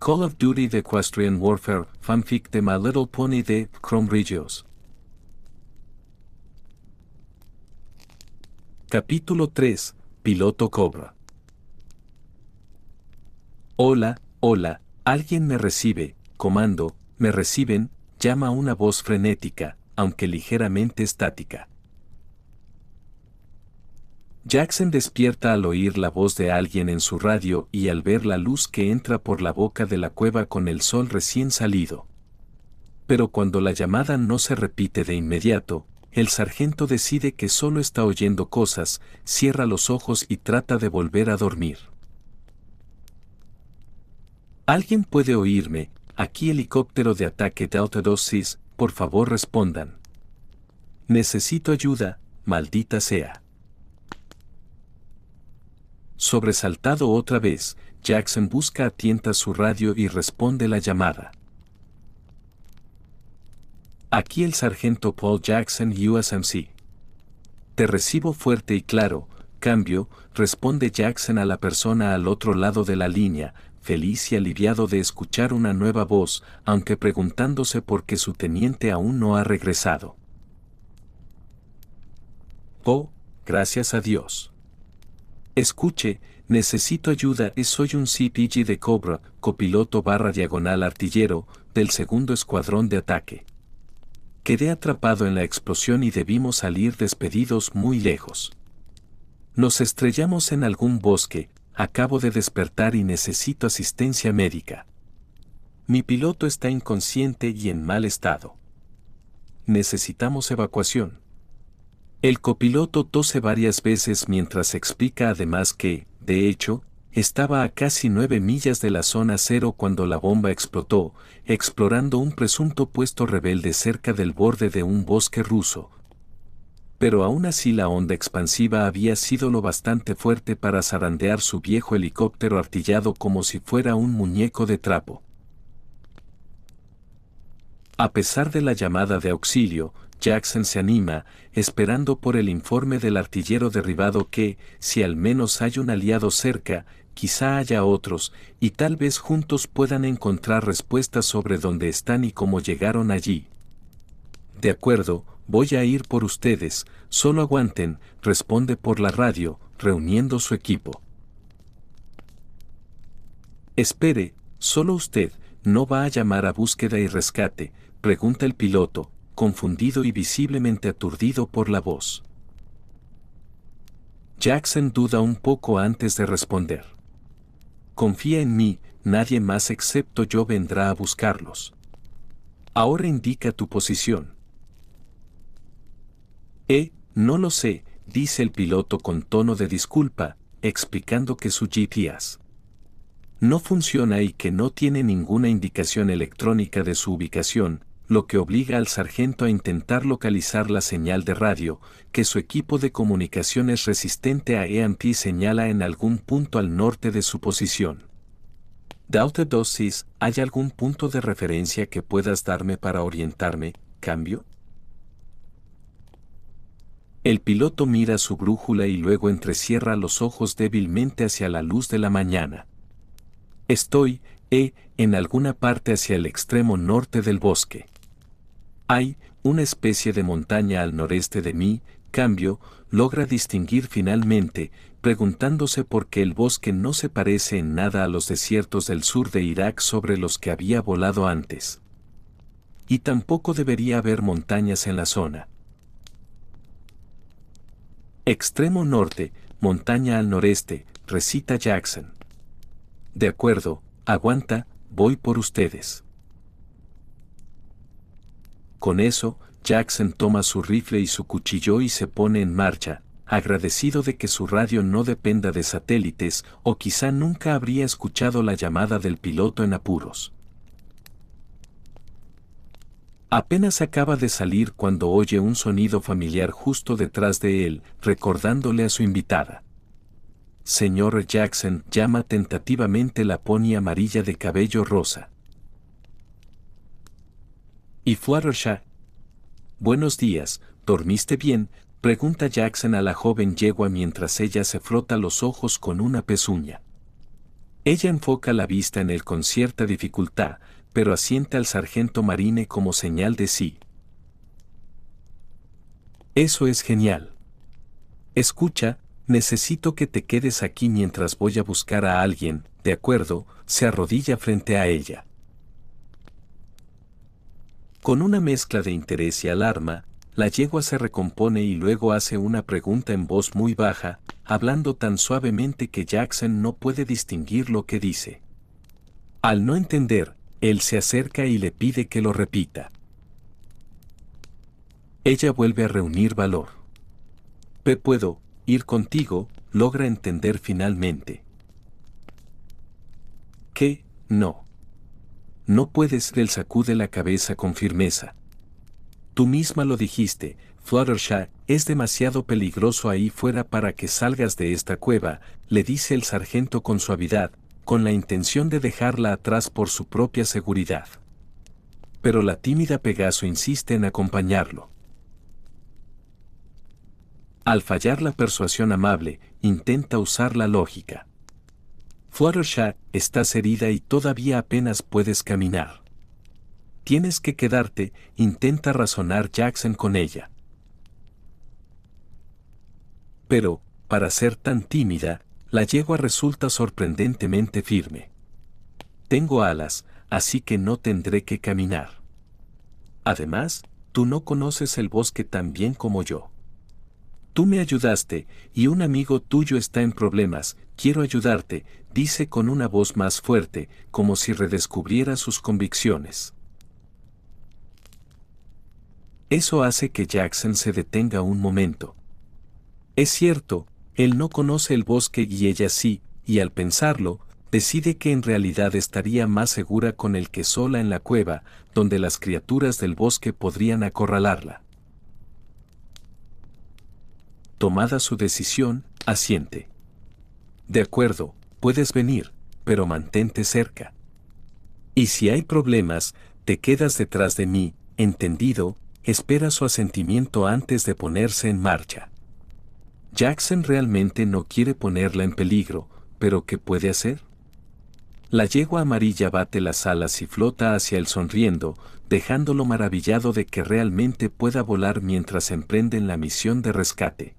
Call of Duty The Equestrian Warfare, fanfic de My Little Pony de Chrome Regios. Capítulo 3, Piloto Cobra. Hola, hola, alguien me recibe, comando, me reciben, llama una voz frenética, aunque ligeramente estática. Jackson despierta al oír la voz de alguien en su radio y al ver la luz que entra por la boca de la cueva con el sol recién salido. Pero cuando la llamada no se repite de inmediato, el sargento decide que solo está oyendo cosas, cierra los ojos y trata de volver a dormir. ¿Alguien puede oírme? Aquí helicóptero de ataque Delta 2 por favor respondan. Necesito ayuda, maldita sea. Sobresaltado otra vez, Jackson busca a tientas su radio y responde la llamada. Aquí el sargento Paul Jackson USMC. Te recibo fuerte y claro, cambio, responde Jackson a la persona al otro lado de la línea, feliz y aliviado de escuchar una nueva voz, aunque preguntándose por qué su teniente aún no ha regresado. Oh, gracias a Dios. Escuche, necesito ayuda y soy un CPG de Cobra, copiloto / artillero, del segundo escuadrón de ataque. Quedé atrapado en la explosión y debimos salir despedidos muy lejos. Nos estrellamos en algún bosque, acabo de despertar y necesito asistencia médica. Mi piloto está inconsciente y en mal estado. Necesitamos evacuación. El copiloto tose varias veces mientras explica además que, de hecho, estaba a casi 9 millas de la zona cero cuando la bomba explotó, explorando un presunto puesto rebelde cerca del borde de un bosque ruso. Pero aún así la onda expansiva había sido lo bastante fuerte para zarandear su viejo helicóptero artillado como si fuera un muñeco de trapo. A pesar de la llamada de auxilio, Jackson se anima, esperando por el informe del artillero derribado que, si al menos hay un aliado cerca, quizá haya otros, y tal vez juntos puedan encontrar respuestas sobre dónde están y cómo llegaron allí. De acuerdo, voy a ir por ustedes, solo aguanten, responde por la radio, reuniendo su equipo. Espere, solo usted, ¿no va a llamar a búsqueda y rescate?, pregunta el piloto, confundido y visiblemente aturdido por la voz. Jackson duda un poco antes de responder. Confía en mí, nadie más excepto yo vendrá a buscarlos. Ahora indica tu posición. No lo sé, dice el piloto con tono de disculpa, explicando que su GPS no funciona y que no tiene ninguna indicación electrónica de su ubicación, lo que obliga al sargento a intentar localizar la señal de radio, que su equipo de comunicaciones resistente a EMP señala en algún punto al norte de su posición. Delta 2 ¿hay algún punto de referencia que puedas darme para orientarme, cambio? El piloto mira su brújula y luego entrecierra los ojos débilmente hacia la luz de la mañana. Estoy, en alguna parte hacia el extremo norte del bosque. Hay una especie de montaña al noreste de mí, cambio, logra distinguir finalmente, preguntándose por qué el bosque no se parece en nada a los desiertos del sur de Irak sobre los que había volado antes. Y tampoco debería haber montañas en la zona. Extremo norte, montaña al noreste, recita Jackson. De acuerdo, aguanta, voy por ustedes. Con eso, Jackson toma su rifle y su cuchillo y se pone en marcha, agradecido de que su radio no dependa de satélites o quizá nunca habría escuchado la llamada del piloto en apuros. Apenas acaba de salir cuando oye un sonido familiar justo detrás de él, recordándole a su invitada. Señor Jackson, llama tentativamente la pony amarilla de cabello rosa. ¿Y Fluttershy? Buenos días, ¿dormiste bien?, pregunta Jackson a la joven yegua mientras ella se frota los ojos con una pezuña. Ella enfoca la vista en él con cierta dificultad, pero asiente al sargento Marine como señal de sí. Eso es genial. Escucha, necesito que te quedes aquí mientras voy a buscar a alguien, ¿de acuerdo? Se arrodilla frente a ella. Con una mezcla de interés y alarma, la yegua se recompone y luego hace una pregunta en voz muy baja, hablando tan suavemente que Jackson no puede distinguir lo que dice. Al no entender, él se acerca y le pide que lo repita. Ella vuelve a reunir valor. ¿Puedo ir contigo? Logra entender finalmente. ¿Qué? No. No puedes. Él sacude la cabeza con firmeza. Tú misma lo dijiste, Fluttershy, es demasiado peligroso ahí fuera para que salgas de esta cueva, le dice el sargento con suavidad, con la intención de dejarla atrás por su propia seguridad. Pero la tímida Pegaso insiste en acompañarlo. Al fallar la persuasión amable, intenta usar la lógica. Fluttershy, estás herida y todavía apenas puedes caminar. Tienes que quedarte, intenta razonar Jackson con ella. Pero, para ser tan tímida, la yegua resulta sorprendentemente firme. Tengo alas, así que no tendré que caminar. Además, tú no conoces el bosque tan bien como yo. Tú me ayudaste, y un amigo tuyo está en problemas, quiero ayudarte, dice con una voz más fuerte, como si redescubriera sus convicciones. Eso hace que Jackson se detenga un momento. Es cierto, él no conoce el bosque y ella sí, y al pensarlo, decide que en realidad estaría más segura con él que sola en la cueva, donde las criaturas del bosque podrían acorralarla. Tomada su decisión, asiente. De acuerdo, puedes venir, pero mantente cerca. Y si hay problemas, te quedas detrás de mí, ¿entendido? Espera su asentimiento antes de ponerse en marcha. Jackson realmente no quiere ponerla en peligro, pero ¿qué puede hacer? La yegua amarilla bate las alas y flota hacia él sonriendo, dejándolo maravillado de que realmente pueda volar mientras emprenden la misión de rescate.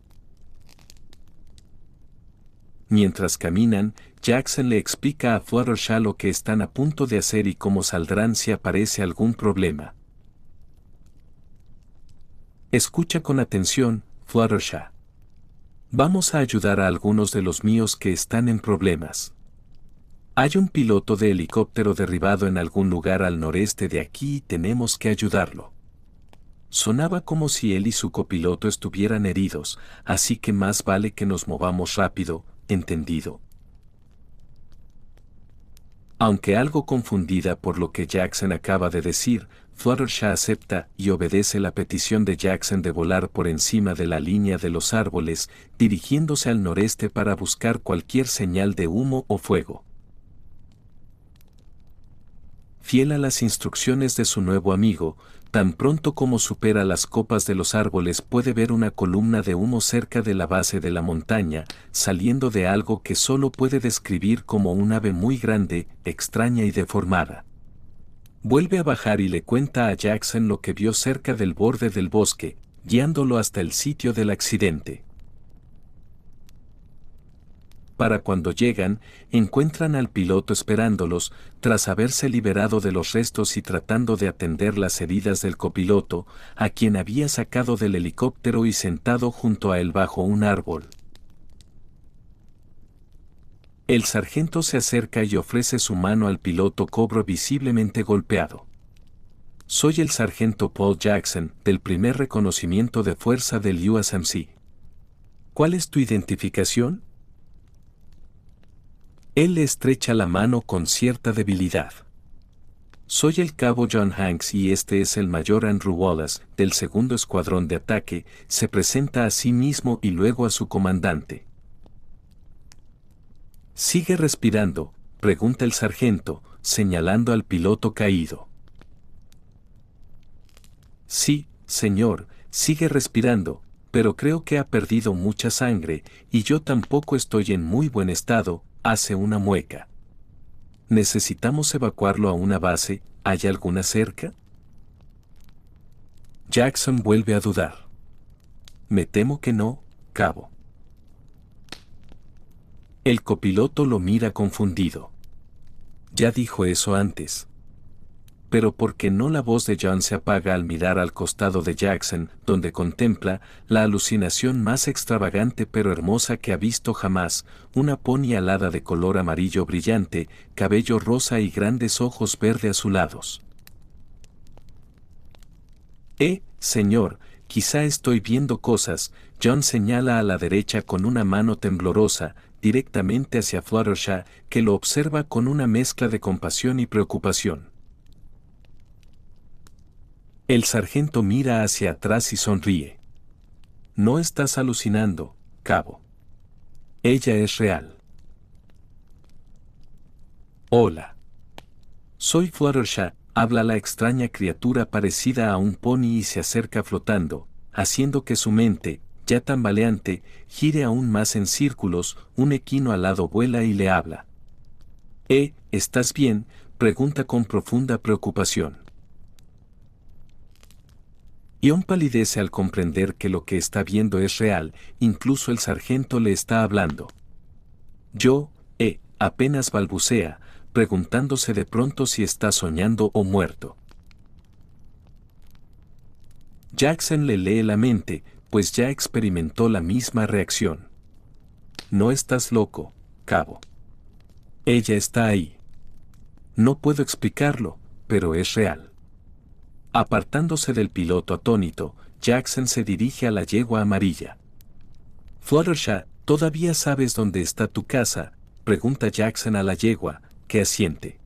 Mientras caminan, Jackson le explica a Fluttershy lo que están a punto de hacer y cómo saldrán si aparece algún problema. Escucha con atención, Fluttershy. Vamos a ayudar a algunos de los míos que están en problemas. Hay un piloto de helicóptero derribado en algún lugar al noreste de aquí y tenemos que ayudarlo. Sonaba como si él y su copiloto estuvieran heridos, así que más vale que nos movamos rápido, ¿entendido? Aunque algo confundida por lo que Jackson acaba de decir, Fluttershy acepta y obedece la petición de Jackson de volar por encima de la línea de los árboles, dirigiéndose al noreste para buscar cualquier señal de humo o fuego. Fiel a las instrucciones de su nuevo amigo, tan pronto como supera las copas de los árboles puede ver una columna de humo cerca de la base de la montaña, saliendo de algo que solo puede describir como un ave muy grande, extraña y deformada. Vuelve a bajar y le cuenta a Jackson lo que vio cerca del borde del bosque, guiándolo hasta el sitio del accidente. Para cuando llegan, encuentran al piloto esperándolos, tras haberse liberado de los restos y tratando de atender las heridas del copiloto, a quien había sacado del helicóptero y sentado junto a él bajo un árbol. El sargento se acerca y ofrece su mano al piloto Cobra visiblemente golpeado. Soy el sargento Paul Jackson, del primer reconocimiento de fuerza del USMC. ¿Cuál es tu identificación? Él le estrecha la mano con cierta debilidad. Soy el cabo John Hanks y este es el mayor Andrew Wallace, del segundo escuadrón de ataque, se presenta a sí mismo y luego a su comandante. ¿Sigue respirando?, pregunta el sargento, señalando al piloto caído. Sí, señor, sigue respirando, pero creo que ha perdido mucha sangre, y yo tampoco estoy en muy buen estado, hace una mueca. Necesitamos evacuarlo a una base, ¿hay alguna cerca? Jackson vuelve a dudar. Me temo que no, cabo. El copiloto lo mira confundido. Ya dijo eso antes. Pero ¿por qué no? La voz de John se apaga al mirar al costado de Jackson, donde contempla la alucinación más extravagante pero hermosa que ha visto jamás, una pony alada de color amarillo brillante, cabello rosa y grandes ojos verde azulados. Señor, quizá estoy viendo cosas. John señala a la derecha con una mano temblorosa, directamente hacia Fluttershy, que lo observa con una mezcla de compasión y preocupación. El sargento mira hacia atrás y sonríe. No estás alucinando, cabo. Ella es real. Hola. Soy Fluttershy, habla la extraña criatura parecida a un pony y se acerca flotando, haciendo que su mente, ya tambaleante, gire aún más en círculos. Un equino alado vuela y le habla. ¿Estás bien?, pregunta con profunda preocupación. Ion palidece al comprender que lo que está viendo es real, incluso el sargento le está hablando. Yo, apenas balbucea, preguntándose de pronto si está soñando o muerto. Jackson le lee la mente, pues ya experimentó la misma reacción. No estás loco, cabo. Ella está ahí. No puedo explicarlo, pero es real. Apartándose del piloto atónito, Jackson se dirige a la yegua amarilla. Fluttershy, ¿todavía sabes dónde está tu casa?, pregunta Jackson a la yegua, que asiente.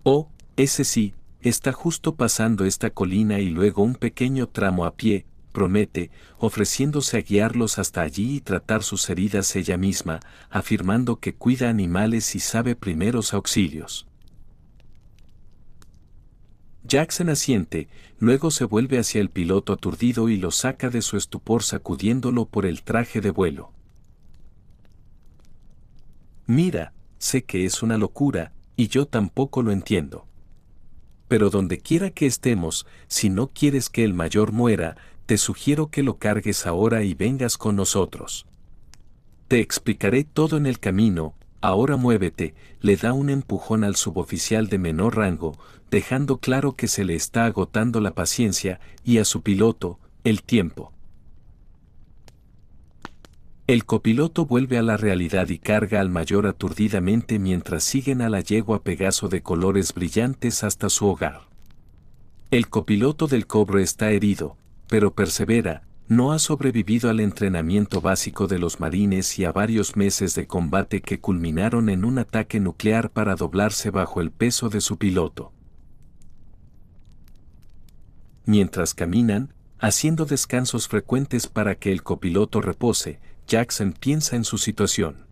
Oh, ese sí, está justo pasando esta colina y luego un pequeño tramo a pie, promete, ofreciéndose a guiarlos hasta allí y tratar sus heridas ella misma, afirmando que cuida animales y sabe primeros auxilios. Jackson asiente, luego se vuelve hacia el piloto aturdido y lo saca de su estupor sacudiéndolo por el traje de vuelo. Mira, sé que es una locura, y yo tampoco lo entiendo. Pero donde quiera que estemos, si no quieres que el mayor muera, te sugiero que lo cargues ahora y vengas con nosotros. Te explicaré todo en el camino. Ahora muévete, le da un empujón al suboficial de menor rango, dejando claro que se le está agotando la paciencia, y a su piloto, el tiempo. El copiloto vuelve a la realidad y carga al mayor aturdidamente mientras siguen a la yegua Pegaso de colores brillantes hasta su hogar. El copiloto del Cobra está herido, pero persevera. No ha sobrevivido al entrenamiento básico de los marines y a varios meses de combate que culminaron en un ataque nuclear para doblarse bajo el peso de su piloto. Mientras caminan, haciendo descansos frecuentes para que el copiloto repose, Jackson piensa en su situación.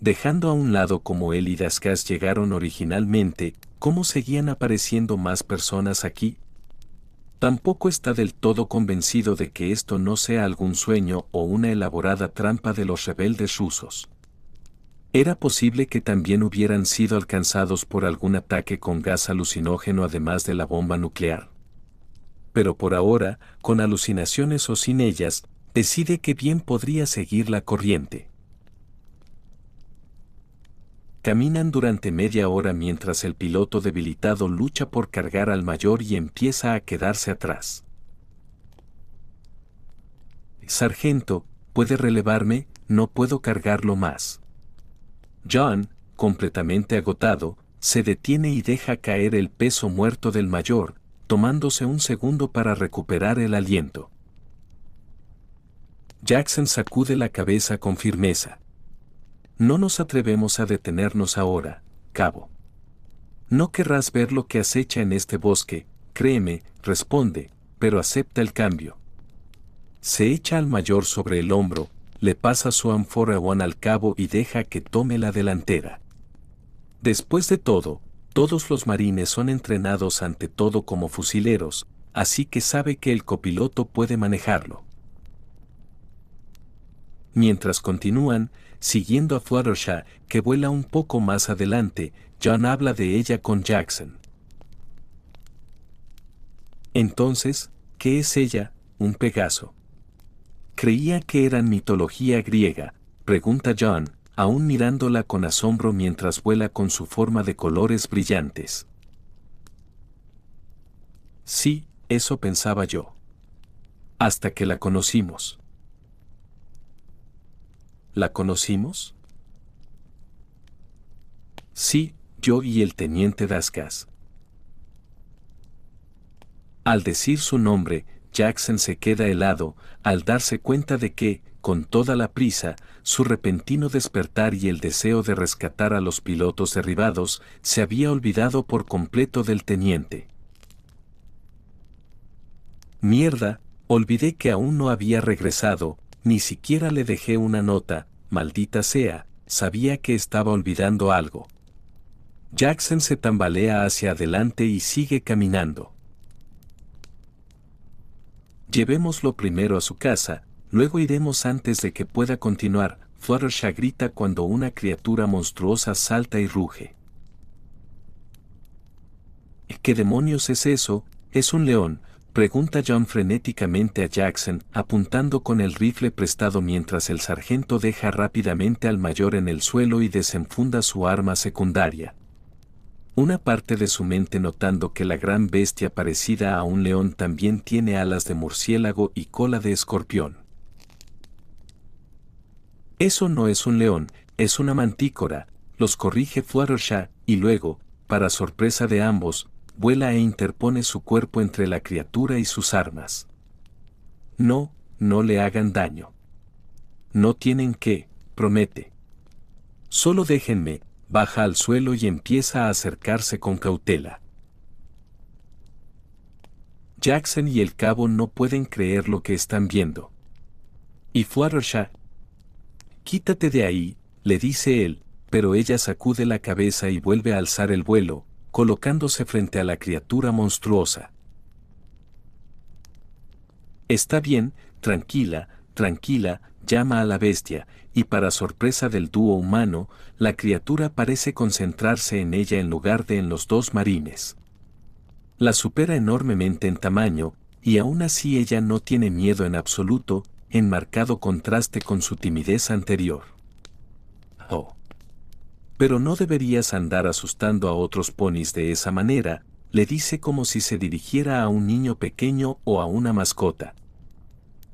Dejando a un lado cómo él y Daskas llegaron originalmente, ¿cómo seguían apareciendo más personas aquí? Tampoco está del todo convencido de que esto no sea algún sueño o una elaborada trampa de los rebeldes rusos. Era posible que también hubieran sido alcanzados por algún ataque con gas alucinógeno además de la bomba nuclear. Pero por ahora, con alucinaciones o sin ellas, decide que bien podría seguir la corriente. Caminan durante media hora mientras el piloto debilitado lucha por cargar al mayor y empieza a quedarse atrás. Sargento, ¿puede relevarme? No puedo cargarlo más. John, completamente agotado, se detiene y deja caer el peso muerto del mayor, tomándose un segundo para recuperar el aliento. Jackson sacude la cabeza con firmeza. No nos atrevemos a detenernos ahora, cabo. No querrás ver lo que acecha en este bosque, créeme, responde, pero acepta el cambio. Se echa al mayor sobre el hombro, le pasa su ánfora One al cabo y deja que tome la delantera. Después de todo, todos los marines son entrenados ante todo como fusileros, así que sabe que el copiloto puede manejarlo. Mientras continúan, siguiendo a Fluttershy, que vuela un poco más adelante. John habla de ella con Jackson. Entonces, ¿qué es ella? ¿Un Pegaso? Creía que era mitología griega, pregunta John, aún mirándola con asombro mientras vuela con su forma de colores brillantes. Sí, eso pensaba yo. Hasta que la conocimos. ¿La conocimos? Sí, yo y el teniente Daskas. Al decir su nombre, Jackson se queda helado, al darse cuenta de que, con toda la prisa, su repentino despertar y el deseo de rescatar a los pilotos derribados, se había olvidado por completo del teniente. Mierda, olvidé que aún no había regresado, ni siquiera le dejé una nota, maldita sea, sabía que estaba olvidando algo. Jackson se tambalea hacia adelante y sigue caminando. Llevémoslo primero a su casa, luego iremos antes de que pueda continuar. Fluttershy grita cuando una criatura monstruosa salta y ruge. ¿Qué demonios es eso? ¿Es un león?, pregunta John frenéticamente a Jackson, apuntando con el rifle prestado mientras el sargento deja rápidamente al mayor en el suelo y desenfunda su arma secundaria. Una parte de su mente notando que la gran bestia parecida a un león también tiene alas de murciélago y cola de escorpión. Eso no es un león, es una mantícora, los corrige Fluttershy, y luego, para sorpresa de ambos, vuela e interpone su cuerpo entre la criatura y sus armas. No, no le hagan daño. No tienen que, promete. Solo déjenme. Baja al suelo y empieza a acercarse con cautela. Jackson y el cabo no pueden creer lo que están viendo. Y Fluttershy. Quítate de ahí, le dice él, pero ella sacude la cabeza y vuelve a alzar el vuelo, colocándose frente a la criatura monstruosa. Está bien, tranquila, tranquila, llama a la bestia, y para sorpresa del dúo humano, la criatura parece concentrarse en ella en lugar de en los dos marines. La supera enormemente en tamaño, y aún así ella no tiene miedo en absoluto, en marcado contraste con su timidez anterior. Oh. Pero no deberías andar asustando a otros ponis de esa manera, le dice como si se dirigiera a un niño pequeño o a una mascota.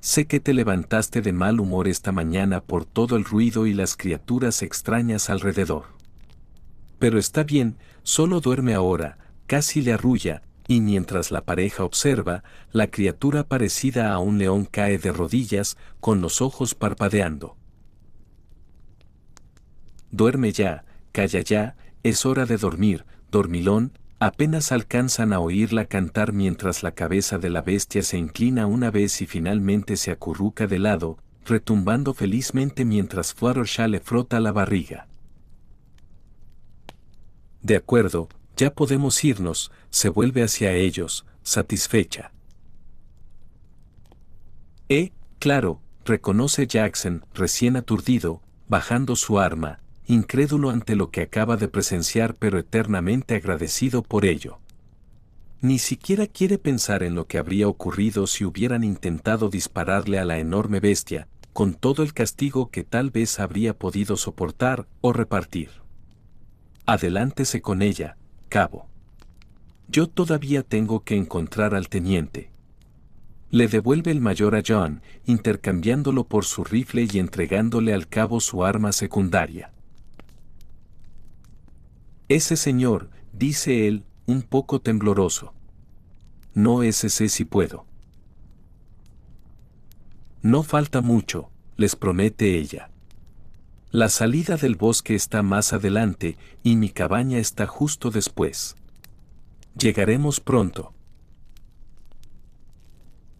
Sé que te levantaste de mal humor esta mañana por todo el ruido y las criaturas extrañas alrededor. Pero está bien, solo duerme ahora, casi le arrulla, y mientras la pareja observa, la criatura parecida a un león cae de rodillas, con los ojos parpadeando. Duerme ya, calla ya, es hora de dormir, dormilón. Apenas alcanzan a oírla cantar mientras la cabeza de la bestia se inclina una vez y finalmente se acurruca de lado, retumbando felizmente mientras Fluttershy le frota la barriga. De acuerdo, ya podemos irnos, se vuelve hacia ellos, satisfecha. Claro, reconoce Jackson, recién aturdido, bajando su arma, incrédulo ante lo que acaba de presenciar pero eternamente agradecido por ello. Ni siquiera quiere pensar en lo que habría ocurrido si hubieran intentado dispararle a la enorme bestia, con todo el castigo que tal vez habría podido soportar o repartir. Adelántese con ella, cabo. Yo todavía tengo que encontrar al teniente. Le devuelve el mayor a John, intercambiándolo por su rifle y entregándole al cabo su arma secundaria. Ese señor, dice él, un poco tembloroso. No es ese si puedo. No falta mucho, les promete ella. La salida del bosque está más adelante, y mi cabaña está justo después. Llegaremos pronto.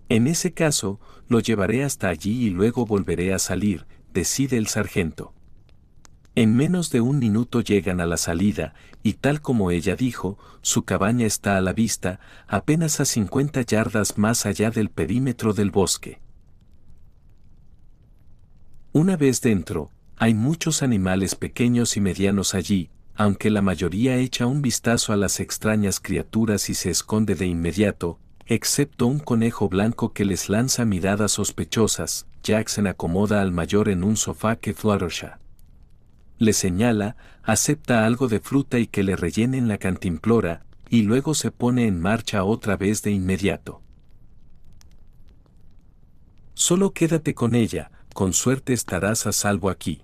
En ese caso, lo llevaré hasta allí y luego volveré a salir, decide el sargento. En menos de un minuto llegan a la salida, y tal como ella dijo, su cabaña está a la vista, apenas a 50 yardas más allá del perímetro del bosque. Una vez dentro, Hay muchos animales pequeños y medianos allí, aunque la mayoría echa un vistazo a las extrañas criaturas y se esconde de inmediato, excepto un conejo blanco que les lanza miradas sospechosas. Jackson acomoda al mayor en un sofá que Fluttershy le señala, acepta algo de fruta y que le rellenen la cantimplora, y luego se pone en marcha otra vez de inmediato. Solo quédate con ella, con suerte estarás a salvo aquí.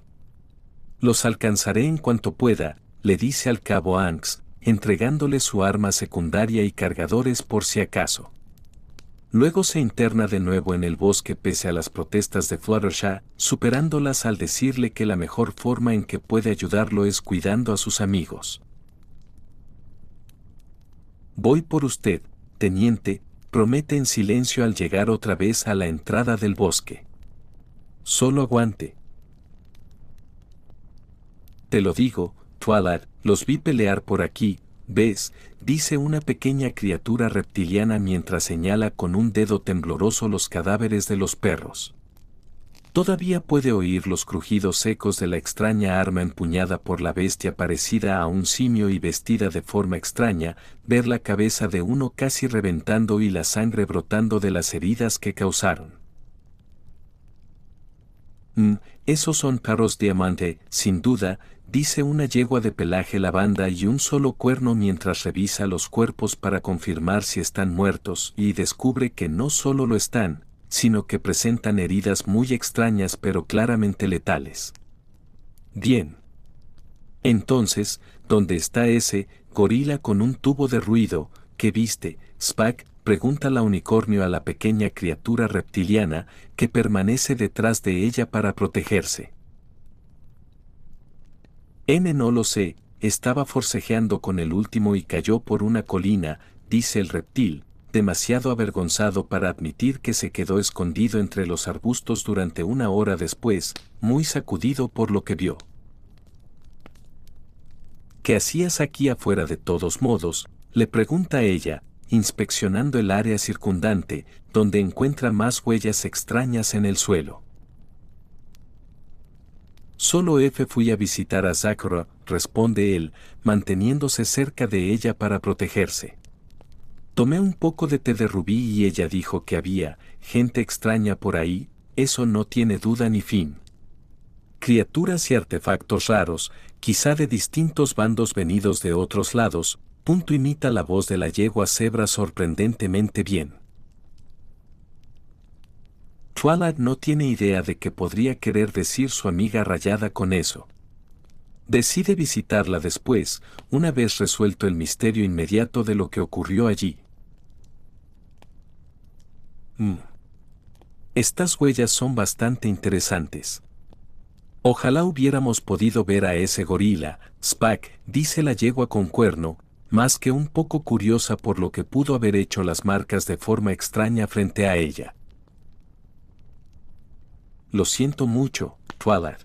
Los alcanzaré en cuanto pueda, le dice al cabo Anks, entregándole su arma secundaria y cargadores por si acaso. Luego se interna de nuevo en el bosque pese a las protestas de Fluttershy, superándolas al decirle que la mejor forma en que puede ayudarlo es cuidando a sus amigos. Voy por usted, teniente, promete en silencio al llegar otra vez a la entrada del bosque. Solo aguante. Te lo digo, Twilight, los vi pelear por aquí, ¿ves?, dice una pequeña criatura reptiliana mientras señala con un dedo tembloroso los cadáveres de los perros. Todavía puede oír los crujidos secos de la extraña arma empuñada por la bestia parecida a un simio y vestida de forma extraña, ver la cabeza de uno casi reventando y la sangre brotando de las heridas que causaron. Esos son perros diamante, sin duda, dice una yegua de pelaje lavanda y un solo cuerno mientras revisa los cuerpos para confirmar si están muertos y descubre que no solo lo están, sino que presentan heridas muy extrañas pero claramente letales. Bien. Entonces, ¿dónde está ese gorila con un tubo de ruido que viste, Spike?, pregunta la unicornio a la pequeña criatura reptiliana que permanece detrás de ella para protegerse. No lo sé, estaba forcejeando con el último y cayó por una colina, dice el reptil, demasiado avergonzado para admitir que se quedó escondido entre los arbustos durante una hora después, muy sacudido por lo que vio. ¿Qué hacías aquí afuera de todos modos?, le pregunta ella, inspeccionando el área circundante, donde encuentra más huellas extrañas en el suelo. Solo fui a visitar a Sakura, responde él, manteniéndose cerca de ella para protegerse. Tomé un poco de té de rubí y ella dijo que había gente extraña por ahí, eso no tiene duda ni fin. Criaturas y artefactos raros, quizá de distintos bandos venidos de otros lados, imita la voz de la yegua cebra sorprendentemente bien. Twilight no tiene idea de qué podría querer decir su amiga rayada con eso. Decide visitarla después, una vez resuelto el misterio inmediato de lo que ocurrió allí. Estas huellas son bastante interesantes. Ojalá hubiéramos podido ver a ese gorila, Spike, dice la yegua con cuerno, más que un poco curiosa por lo que pudo haber hecho las marcas de forma extraña frente a ella. Lo siento mucho, Twilight.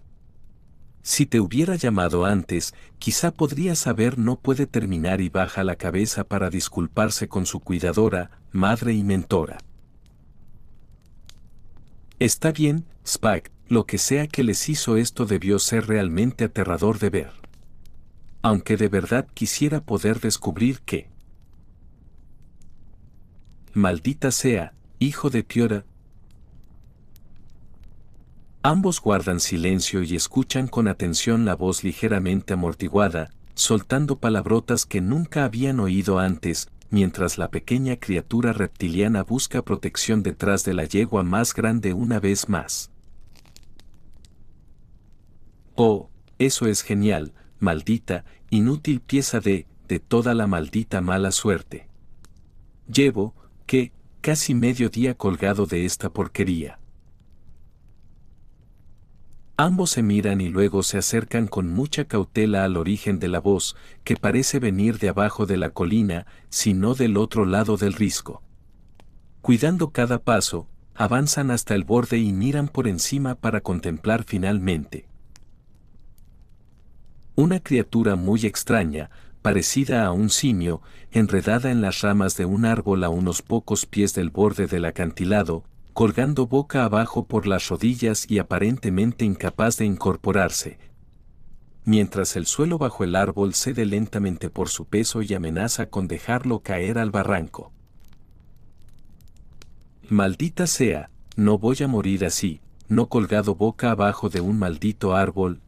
Si te hubiera llamado antes, quizá podrías saber. No puede terminar y baja la cabeza para disculparse con su cuidadora, madre y mentora. Está bien, Spike, lo que sea que les hizo esto debió ser realmente aterrador de ver. Aunque de verdad quisiera poder descubrir qué. Maldita sea, hijo de Piora. Ambos guardan silencio y escuchan con atención la voz ligeramente amortiguada, soltando palabrotas que nunca habían oído antes, mientras la pequeña criatura reptiliana busca protección detrás de la yegua más grande una vez más. Oh, eso es genial, maldita, inútil pieza de toda la maldita mala suerte. Llevo, casi medio día colgado de esta porquería. Ambos se miran y luego se acercan con mucha cautela al origen de la voz, que parece venir de abajo de la colina, si no del otro lado del risco. Cuidando cada paso, avanzan hasta el borde y miran por encima para contemplar finalmente. Una criatura muy extraña, parecida a un simio, enredada en las ramas de un árbol a unos pocos pies del borde del acantilado, colgando boca abajo por las rodillas y aparentemente incapaz de incorporarse, mientras el suelo bajo el árbol cede lentamente por su peso y amenaza con dejarlo caer al barranco. Maldita sea, no voy a morir así, no colgado boca abajo de un maldito árbol.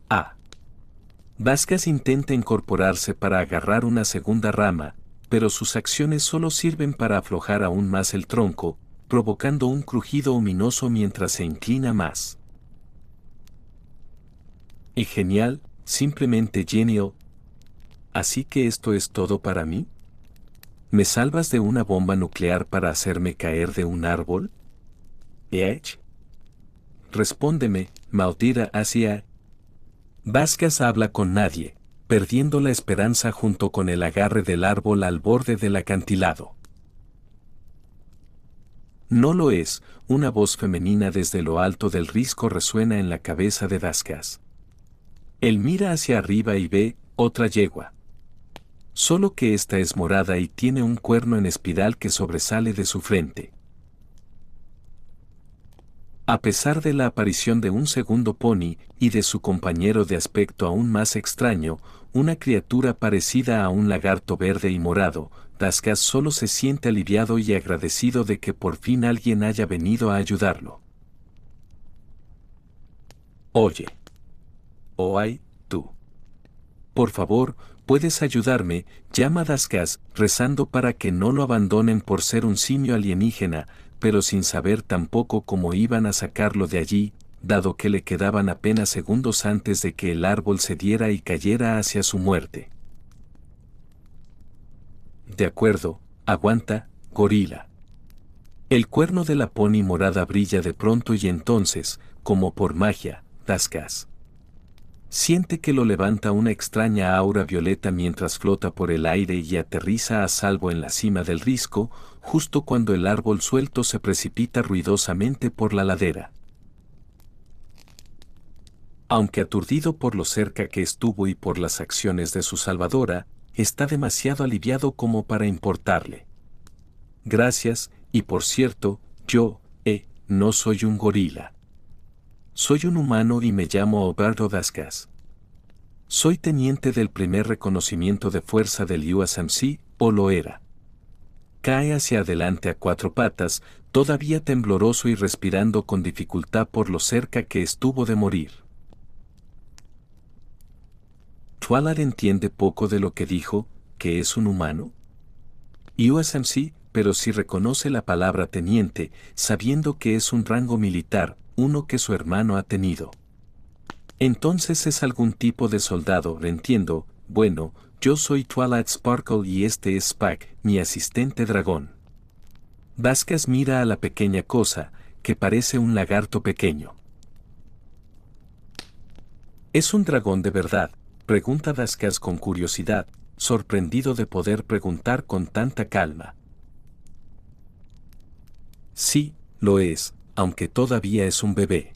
Vasquez intenta incorporarse para agarrar una segunda rama, pero sus acciones solo sirven para aflojar aún más el tronco, provocando un crujido ominoso mientras se inclina más. Y genial, simplemente genial. ¿Así que esto es todo para mí? ¿Me salvas de una bomba nuclear para hacerme caer de un árbol? ¿Edge? Respóndeme, maldita Asia. Vasquez habla con nadie, perdiendo la esperanza junto con el agarre del árbol al borde del acantilado. No lo es, una voz femenina desde lo alto del risco resuena en la cabeza de Vasquez. Él mira hacia arriba y ve otra yegua. Solo que esta es morada y tiene un cuerno en espiral que sobresale de su frente. A pesar de la aparición de un segundo pony y de su compañero de aspecto aún más extraño, una criatura parecida a un lagarto verde y morado, Vasquez solo se siente aliviado y agradecido de que por fin alguien haya venido a ayudarlo. Oye. Ay, tú. Por favor, puedes ayudarme, llama Vasquez, rezando para que no lo abandonen por ser un simio alienígena, pero sin saber tampoco cómo iban a sacarlo de allí, dado que le quedaban apenas segundos antes de que el árbol cediera y cayera hacia su muerte. De acuerdo, aguanta, gorila. El cuerno de la pony morada brilla de pronto y entonces, como por magia, Vasquez siente que lo levanta una extraña aura violeta mientras flota por el aire y aterriza a salvo en la cima del risco, justo cuando el árbol suelto se precipita ruidosamente por la ladera. Aunque aturdido por lo cerca que estuvo y por las acciones de su salvadora, está demasiado aliviado como para importarle. Gracias, y por cierto, yo, no soy un gorila. Soy un humano y me llamo Alberto Vasquez. Soy teniente del primer reconocimiento de fuerza del USMC, o lo era. Cae hacia adelante a cuatro patas, todavía tembloroso y respirando con dificultad por lo cerca que estuvo de morir. Twilight entiende poco de lo que dijo, que es un humano. USMC, pero sí reconoce la palabra teniente, sabiendo que es un rango militar, uno que su hermano ha tenido. Entonces es algún tipo de soldado, entiendo. Bueno, yo soy Twilight Sparkle y este es Spike, mi asistente dragón. Vasquez mira a la pequeña cosa, que parece un lagarto pequeño. ¿Es un dragón de verdad?, pregunta Vasquez con curiosidad, sorprendido de poder preguntar con tanta calma. Sí, lo es, aunque todavía es un bebé.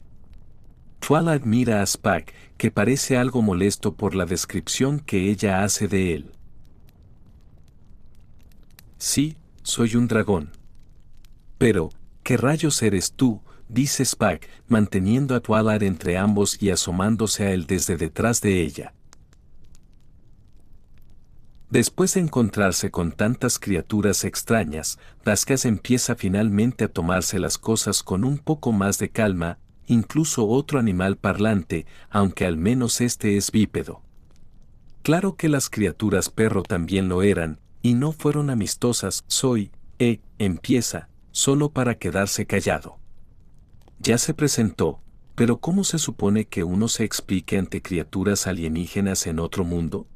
Twilight mira a Spike, que parece algo molesto por la descripción que ella hace de él. Sí, soy un dragón. Pero, ¿qué rayos eres tú?, dice Spike, manteniendo a Twilight entre ambos y asomándose a él desde detrás de ella. Después de encontrarse con tantas criaturas extrañas, Vasquez empieza finalmente a tomarse las cosas con un poco más de calma, incluso otro animal parlante, aunque al menos este es bípedo. Claro que las criaturas perro también lo eran, y no fueron amistosas. Empieza, solo para quedarse callado. Ya se presentó, pero ¿cómo se supone que uno se explique ante criaturas alienígenas en otro mundo?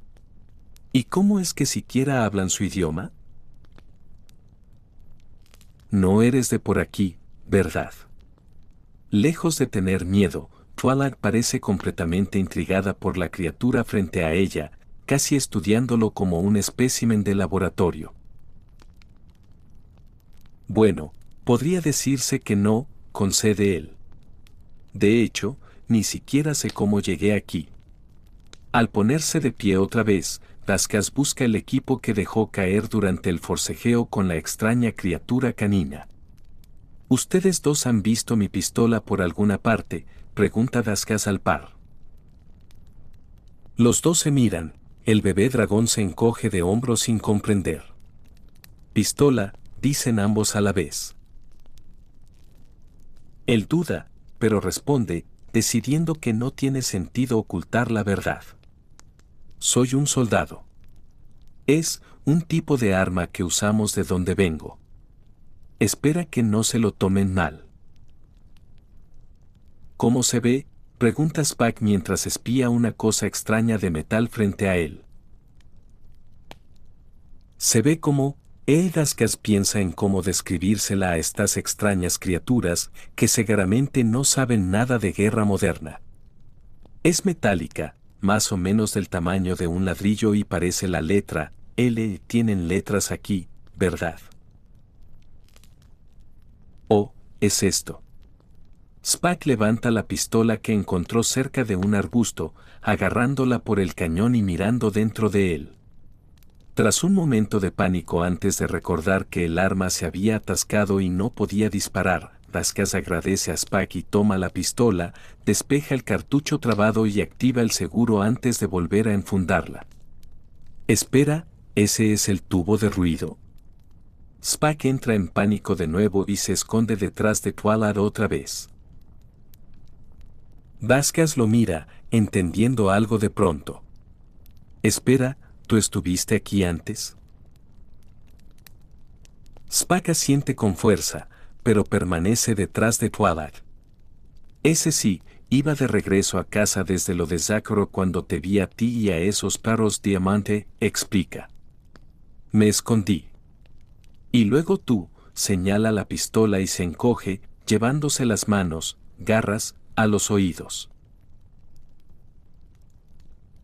¿Y cómo es que siquiera hablan su idioma? No eres de por aquí, ¿verdad? Lejos de tener miedo, Twilight parece completamente intrigada por la criatura frente a ella, casi estudiándolo como un espécimen de laboratorio. Bueno, podría decirse que no, concede él. De hecho, ni siquiera sé cómo llegué aquí. Al ponerse de pie otra vez, Vasquez busca el equipo que dejó caer durante el forcejeo con la extraña criatura canina. ¿Ustedes dos han visto mi pistola por alguna parte?, pregunta Daskas al par. Los dos se miran, el bebé dragón se encoge de hombros sin comprender. Pistola, dicen ambos a la vez. Él duda, pero responde, decidiendo que no tiene sentido ocultar la verdad. Soy un soldado. Es un tipo de arma que usamos de donde vengo. Espera que no se lo tomen mal. ¿Cómo se ve?, pregunta Spock mientras espía una cosa extraña de metal frente a él. Se ve como, Daskas piensa en cómo describírsela a estas extrañas criaturas que seguramente no saben nada de guerra moderna. Es metálica, más o menos del tamaño de un ladrillo y parece la letra L. Tienen letras aquí, ¿verdad? Oh, es esto. Spock levanta la pistola que encontró cerca de un arbusto, agarrándola por el cañón y mirando dentro de él. Tras un momento de pánico antes de recordar que el arma se había atascado y no podía disparar, Daskas agradece a Spock y toma la pistola, despeja el cartucho trabado y activa el seguro antes de volver a enfundarla. Espera, ¿ese es el tubo de ruido? Spock entra en pánico de nuevo y se esconde detrás de Twallard otra vez. Daskas lo mira, entendiendo algo de pronto. Espera, ¿tú estuviste aquí antes? Spock asiente con fuerza, pero permanece detrás de Twallard. Ese sí, iba de regreso a casa desde lo de Zakro cuando te vi a ti y a esos perros diamante, explica. Me escondí. Y luego tú, señala la pistola y se encoge, llevándose las manos, garras, a los oídos.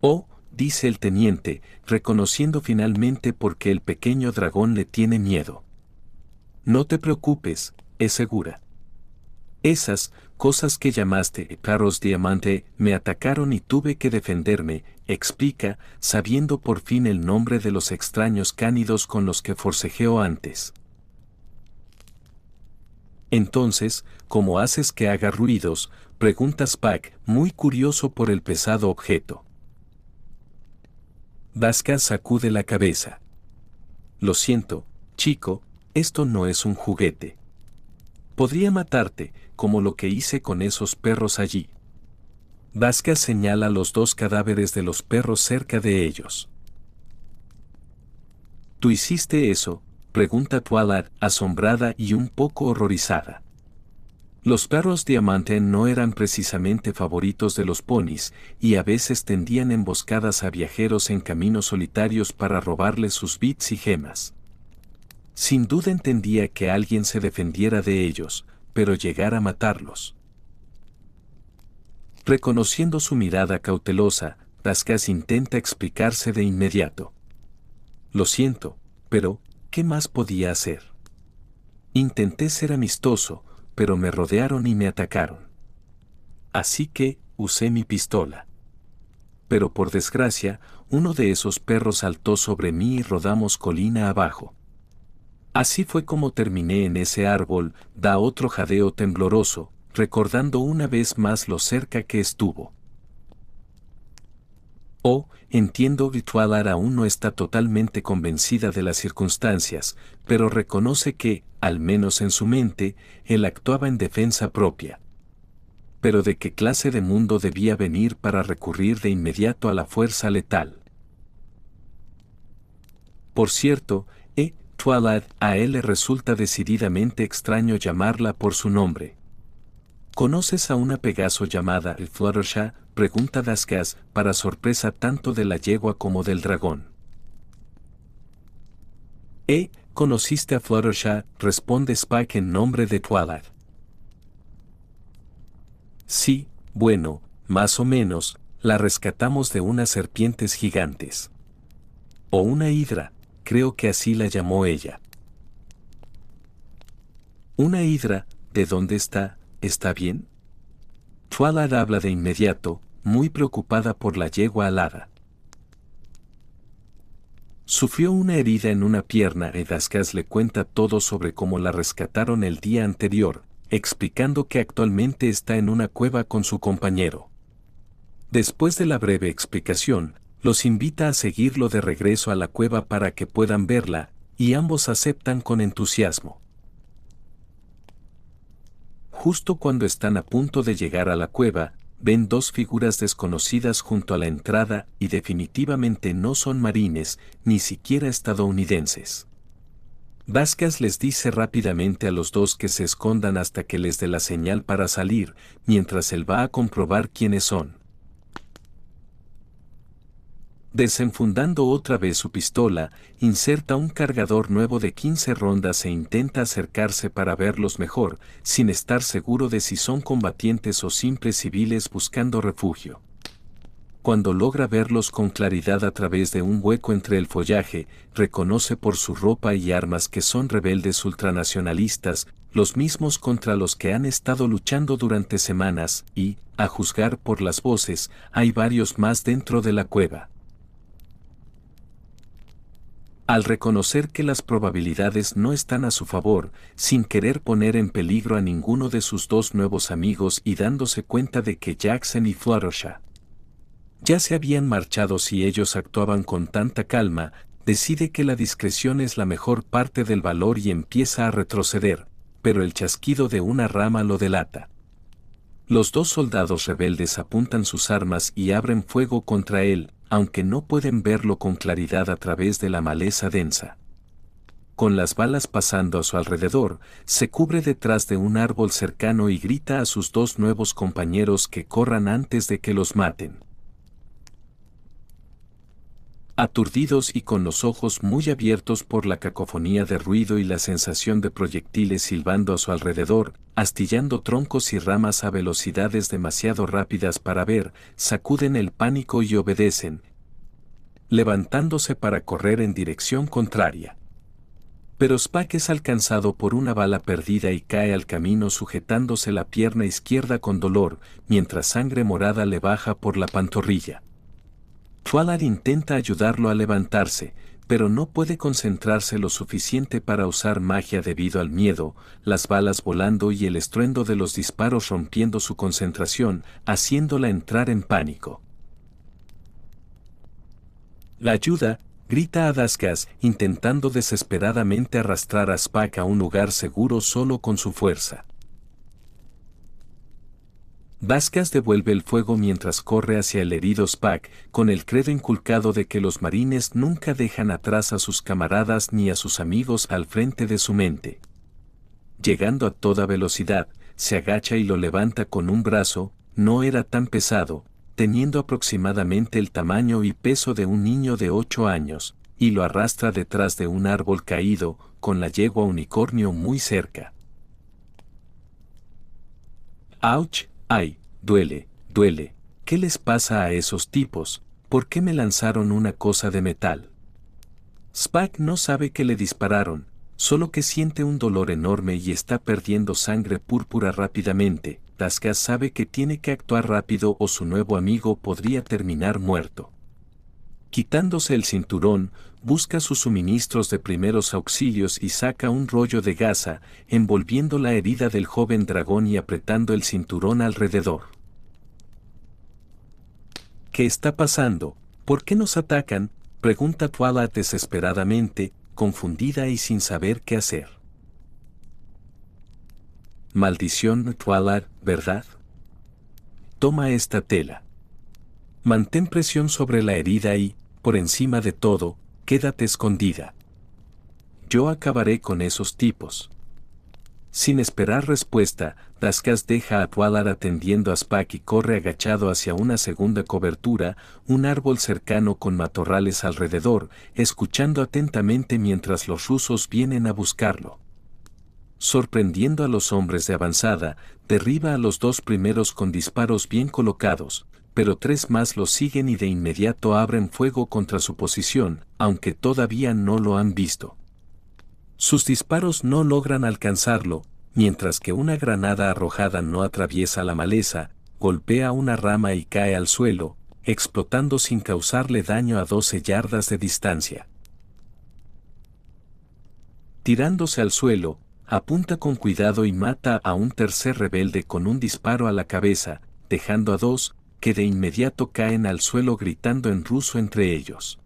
Oh, dice el teniente, reconociendo finalmente por qué el pequeño dragón le tiene miedo. No te preocupes, es segura. Esas cosas que llamaste perros diamante me atacaron y tuve que defenderme, explica, sabiendo por fin el nombre de los extraños cánidos con los que forcejeó antes. Entonces, ¿cómo haces que haga ruidos?, pregunta Spock, muy curioso por el pesado objeto. Daskas sacude la cabeza. Lo siento, chico, esto no es un juguete. Podría matarte, como lo que hice con esos perros allí. Daskas señala los dos cadáveres de los perros cerca de ellos. ¿Tú hiciste eso?, pregunta Twallard, asombrada y un poco horrorizada. Los perros diamante no eran precisamente favoritos de los ponis, y a veces tendían emboscadas a viajeros en caminos solitarios para robarles sus bits y gemas. Sin duda entendía que alguien se defendiera de ellos, pero llegar a matarlos. Reconociendo su mirada cautelosa, Daskas intenta explicarse de inmediato. Lo siento, pero, ¿qué más podía hacer? Intenté ser amistoso, pero me rodearon y me atacaron. Así que, usé mi pistola. Pero por desgracia, uno de esos perros saltó sobre mí y rodamos colina abajo. Así fue como terminé en ese árbol, da otro jadeo tembloroso, recordando una vez más lo cerca que estuvo. Oh, entiendo que Twallard aún no está totalmente convencida de las circunstancias, pero reconoce que, al menos en su mente, él actuaba en defensa propia. Pero ¿de qué clase de mundo debía venir para recurrir de inmediato a la fuerza letal? Por cierto, Twallard, a él le resulta decididamente extraño llamarla por su nombre. ¿Conoces a una Pegaso llamada Fluttershy?, pregunta Daskas, para sorpresa tanto de la yegua como del dragón. ¿Conociste a Fluttershy?, responde Spock en nombre de Twallard. Sí, bueno, más o menos, la rescatamos de unas serpientes gigantes. O una hidra, creo que así la llamó ella. Una hidra, ¿de dónde está? ¿Está bien? Twallard habla de inmediato, muy preocupada por la yegua alada. Sufrió una herida en una pierna y Daskas le cuenta todo sobre cómo la rescataron el día anterior, explicando que actualmente está en una cueva con su compañero. Después de la breve explicación, los invita a seguirlo de regreso a la cueva para que puedan verla, y ambos aceptan con entusiasmo. Justo cuando están a punto de llegar a la cueva, ven dos figuras desconocidas junto a la entrada y definitivamente no son marines, ni siquiera estadounidenses. Daskas les dice rápidamente a los dos que se escondan hasta que les dé la señal para salir, mientras él va a comprobar quiénes son. Desenfundando otra vez su pistola, inserta un cargador nuevo de 15 rondas e intenta acercarse para verlos mejor, sin estar seguro de si son combatientes o simples civiles buscando refugio. Cuando logra verlos con claridad a través de un hueco entre el follaje, reconoce por su ropa y armas que son rebeldes ultranacionalistas, los mismos contra los que han estado luchando durante semanas, y, a juzgar por las voces, hay varios más dentro de la cueva. Al reconocer que las probabilidades no están a su favor, sin querer poner en peligro a ninguno de sus dos nuevos amigos y dándose cuenta de que Jackson y Fluttershy ya se habían marchado si ellos actuaban con tanta calma, decide que la discreción es la mejor parte del valor y empieza a retroceder, pero el chasquido de una rama lo delata. Los dos soldados rebeldes apuntan sus armas y abren fuego contra él, aunque no pueden verlo con claridad a través de la maleza densa. Con las balas pasando a su alrededor, se cubre detrás de un árbol cercano y grita a sus dos nuevos compañeros que corran antes de que los maten. Aturdidos y con los ojos muy abiertos por la cacofonía de ruido y la sensación de proyectiles silbando a su alrededor, astillando troncos y ramas a velocidades demasiado rápidas para ver, sacuden el pánico y obedecen, levantándose para correr en dirección contraria. Pero Spock es alcanzado por una bala perdida y cae al camino sujetándose la pierna izquierda con dolor, mientras sangre morada le baja por la pantorrilla. Twallard intenta ayudarlo a levantarse, pero no puede concentrarse lo suficiente para usar magia debido al miedo, las balas volando y el estruendo de los disparos rompiendo su concentración, haciéndola entrar en pánico. La ayuda, grita a Daskas, intentando desesperadamente arrastrar a Spock a un lugar seguro solo con su fuerza. Daskas devuelve el fuego mientras corre hacia el herido Spock, con el credo inculcado de que los marines nunca dejan atrás a sus camaradas ni a sus amigos al frente de su mente. Llegando a toda velocidad, se agacha y lo levanta con un brazo, no era tan pesado, teniendo aproximadamente el tamaño y peso de un niño de 8 años, y lo arrastra detrás de un árbol caído, con la yegua unicornio muy cerca. ¡Auch! ¡Ay! Duele, duele. ¿Qué les pasa a esos tipos? ¿Por qué me lanzaron una cosa de metal? Spock no sabe que le dispararon, solo que siente un dolor enorme y está perdiendo sangre púrpura rápidamente. Daskas sabe que tiene que actuar rápido o su nuevo amigo podría terminar muerto. Quitándose el cinturón, busca sus suministros de primeros auxilios y saca un rollo de gasa, envolviendo la herida del joven dragón y apretando el cinturón alrededor. ¿Qué está pasando? ¿Por qué nos atacan?, pregunta Twala desesperadamente, confundida y sin saber qué hacer. Maldición, Twala, ¿verdad? Toma esta tela. Mantén presión sobre la herida y, por encima de todo, quédate escondida. Yo acabaré con esos tipos. Sin esperar respuesta, Daskas deja a Twallard atendiendo a Spock y corre agachado hacia una segunda cobertura, un árbol cercano con matorrales alrededor, escuchando atentamente mientras los rusos vienen a buscarlo. Sorprendiendo a los hombres de avanzada, derriba a los dos primeros con disparos bien colocados, pero 3 más los siguen y de inmediato abren fuego contra su posición, aunque todavía no lo han visto. Sus disparos no logran alcanzarlo, mientras que una granada arrojada no atraviesa la maleza, golpea una rama y cae al suelo, explotando sin causarle daño a 12 yardas de distancia. Tirándose al suelo, apunta con cuidado y mata a un tercer rebelde con un disparo a la cabeza, dejando a dos, que de inmediato caen al suelo gritando en ruso entre ellos.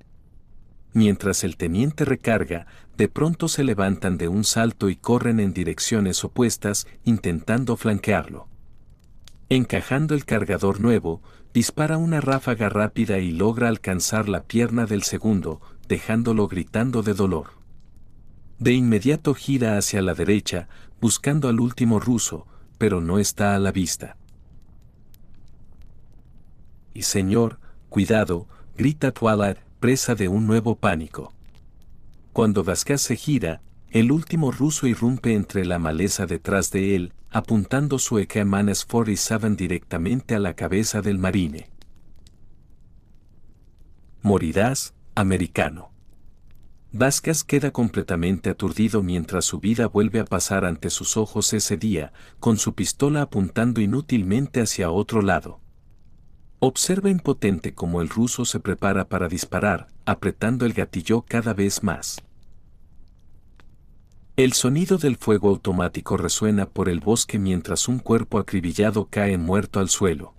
Mientras el teniente recarga, de pronto se levantan de un salto y corren en direcciones opuestas, intentando flanquearlo. Encajando el cargador nuevo, dispara una ráfaga rápida y logra alcanzar la pierna del segundo, dejándolo gritando de dolor. De inmediato gira hacia la derecha, buscando al último ruso, pero no está a la vista. Y señor, cuidado, grita Twilight, presa de un nuevo pánico. Cuando Vasquez se gira, el último ruso irrumpe entre la maleza detrás de él, apuntando su AK-47 directamente a la cabeza del marine. Morirás, americano. Vasquez queda completamente aturdido mientras su vida vuelve a pasar ante sus ojos ese día, con su pistola apuntando inútilmente hacia otro lado. Observa impotente cómo el ruso se prepara para disparar, apretando el gatillo cada vez más. El sonido del fuego automático resuena por el bosque mientras un cuerpo acribillado cae muerto al suelo.